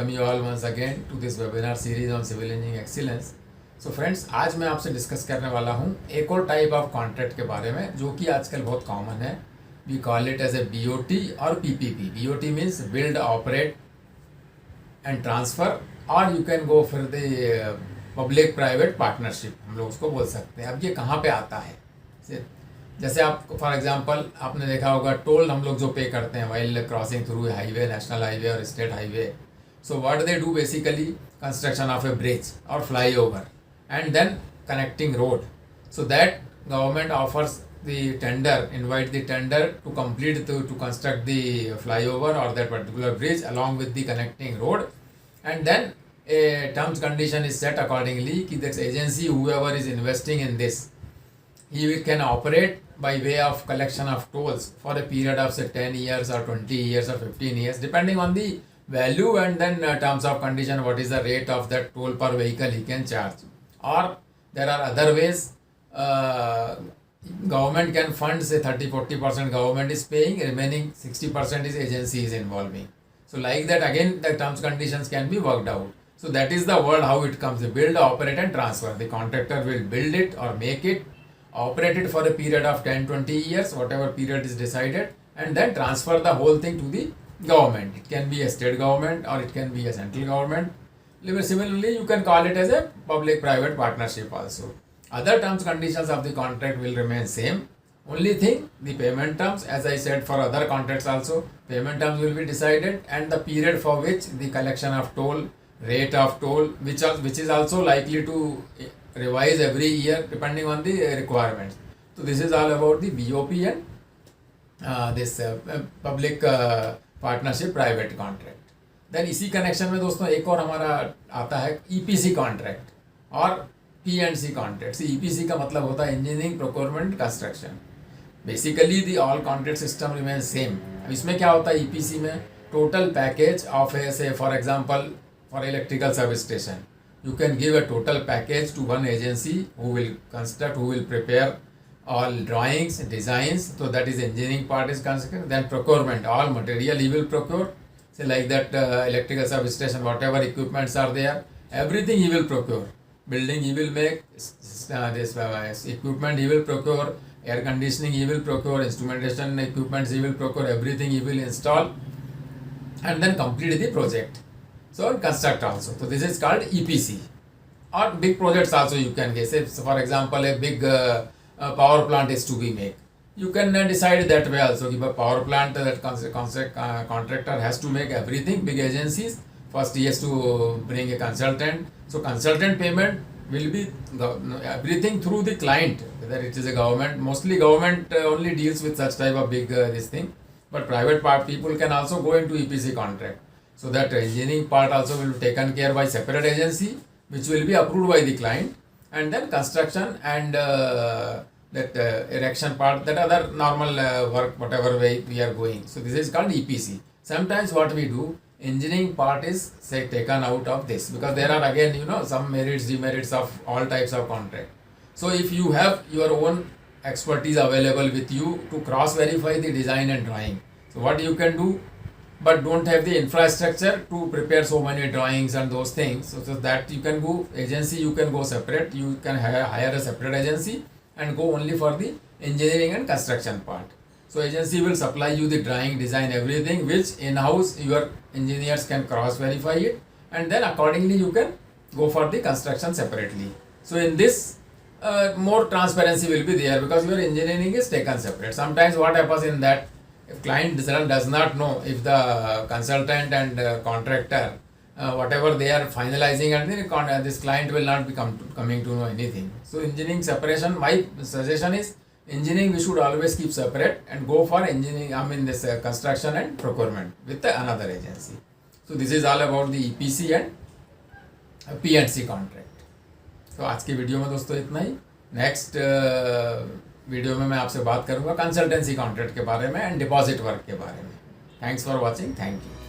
welcome you all once again to this webinar series on civil engineering excellence. So friends, आज मैं आपसे discuss करने वाला हूँ एक और टाइप ऑफ कॉन्ट्रैक्ट के बारे में जो कि आजकल बहुत कॉमन है. We call it as a BOT और PPP. BOT means build operate and transfer, और you can go for the public private partnership, हम लोग उसको बोल सकते हैं. अब ये कहाँ पे आता है? जैसे आप फॉर एग्जांपल आपने देखा होगा टोल हम लोग जो पे करते हैं while crossing through highway, national highway और state highway. So what they do basically, construction of a bridge और flyover and then connecting road. So that government offers the tender, invite the tender to complete to construct the flyover और that particular bridge along with the connecting road, and then a terms condition is set accordingly कि this agency whoever is investing in this, he can operate by way of collection of tolls for a period of say 10 years or 20 years or 15 years depending on the value, and then terms of condition, what is the rate of that toll per vehicle he can charge. Or there are other ways, government can fund say 30-40% government is paying, remaining 60% is agency is involving. So like that again the terms conditions can be worked out. So that is the world how it comes, build, operate and transfer. The contractor will build it or make it, operate it for a period of 10-20 years, whatever period is decided, and then transfer the whole thing to the government. It can be a state government or it can be a central government. Similarly, you can call it as a public-private partnership also. Other terms conditions of the contract will remain same. Only thing, the payment terms, as I said for other contracts also, payment terms will be decided, and the period for which the collection of toll, rate of toll, which is also likely to revise every year depending on the requirements. So this is all about the BOP and this public partnership private contract. Then इसी connection में दोस्तों एक और हमारा आता है EPC contract और P&C contract. EPC का मतलब होता है engineering, procurement, construction. Basically the all contract system remain same. इसमें क्या होता है EPC में, टोटल पैकेज ऑफ ए से for example for electrical substation, you can give a total package to one agency who will construct, who will prepare all drawings, designs. So that is engineering part is constructed. Then procurement, all material he will procure. Say like that electrical substation, whatever equipments are there, everything he will procure. Building he will make, this equipment he will procure, air conditioning he will procure, instrumentation equipments he will procure, everything he will install and then complete the project. So construct also. So this is called EPC. Or big projects also you can get. Say for example a big power plant is to be made. You can decide that way also. If a power plant that contractor has to make everything, big agencies, first he has to bring a consultant. So consultant payment will be everything through the client, whether it is a government. Mostly government only deals with such type of big this thing. But private part people can also go into EPC contract. So that engineering part also will be taken care by separate agency, which will be approved by the client, and then construction and that erection part, that other normal work, whatever way we are going. So this is called EPC. Sometimes what we do, engineering part is say taken out of this, because there are again some merits, demerits of all types of contract. So if you have your own expertise available with you to cross verify the design and drawing, so what you can do, but don't have the infrastructure to prepare so many drawings and those things, so that you can go agency, you can go separate, you can hire a separate agency and go only for the engineering and construction part. So agency will supply you the drawing, design, everything, which in-house your engineers can cross verify it, and then accordingly you can go for the construction separately. So in this more transparency will be there, because your engineering is taken separate. Sometimes what happens in that, if client does not know, if the consultant and contractor whatever they are finalizing, and then this client will not be coming to know anything. So engineering separation, my suggestion is engineering we should always keep separate and go for engineering, this construction and procurement with another agency. So this is all about the EPC and P&C contract. तो आज की video में दोस्तों इतना ही. Next video में मैं आपसे बात करूंगा कंसल्टेंसी कॉन्ट्रैक्ट के बारे में एंड डिपॉजिट वर्क के बारे में. Thanks for watching. Thank you.